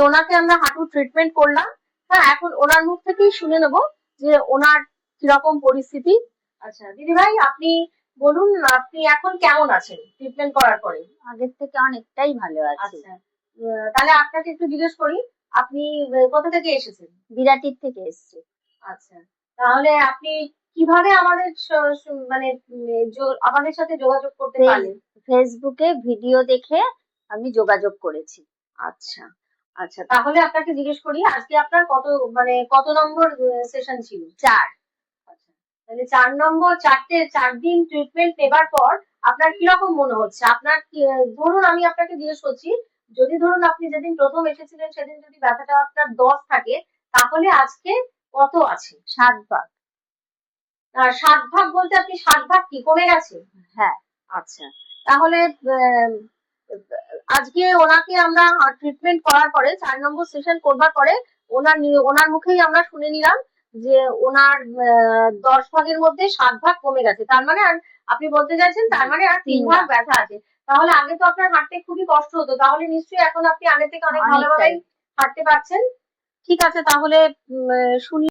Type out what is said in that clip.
ওনাকে আমরা হাঁটু ট্রিটমেন্ট করলাম। হ্যাঁ, এখন ওনার মুখ থেকেই শুনে নেব যে ওনার কিরকম পরিস্থিতি। আচ্ছা দিদি ভাই, আপনি বলুন, আপনি এখন কেমন আছেন ট্রিটমেন্ট করার পরে? আগের থেকে অনেকটাই ভালো আছি। আচ্ছা, তাহলে আপনাকে একটু জিজ্ঞেস করি, আপনি কোথা থেকে এসেছেন? বিরাটির থেকে এসছি। আচ্ছা, তাহলে আপনি কিভাবে আমাদের মানে আমাদের সাথে যোগাযোগ করতে পারলেন? ফেসবুকে ভিডিও দেখে আমি যোগাযোগ করেছি। আচ্ছা আচ্ছা, তাহলে আপনাকে জিজ্ঞেস করি, আজকে আপনার কত নম্বর সেশন ছিল? 4। আচ্ছা, তাহলে 4 নম্বর, 4 দিন ট্রিটমেন্ট নেবার পর আপনার কিরকম মনে হচ্ছে? আপনার ধরুন আমি আপনাকে জিজ্ঞেস করছি, যদি ধরুন আপনি যেদিন প্রথম এসেছিলেন সেদিন যদি ব্যথাটা আপনার 10 থাকে, তাহলে আজকে কত আছে? 7 ভাগ। 7 ভাগ বলতে আপনি 7 ভাগ কি কমে গেছে? হ্যাঁ। আচ্ছা, তাহলে আজকে ওনাকে আমরা ট্রিটমেন্ট করার পরে 4 নম্বর সেশন করবার পরে ওনার মুখেই আমরা শুনে নিলাম যে ওনার 10 ভাগের মধ্যে 7 ভাগ কমে গেছে। তার মানে আর আপনি বলতে চাইছেন তার মানে আর 3 ভাগ ব্যথা আছে। তাহলে আগে তো আপনার হাঁটতে খুবই কষ্ট হতো, তাহলে নিশ্চয়ই এখন আপনি আগে থেকে অনেক ভালোভাবেই হাঁটতে পারছেন। ঠিক আছে, তাহলে শুনি।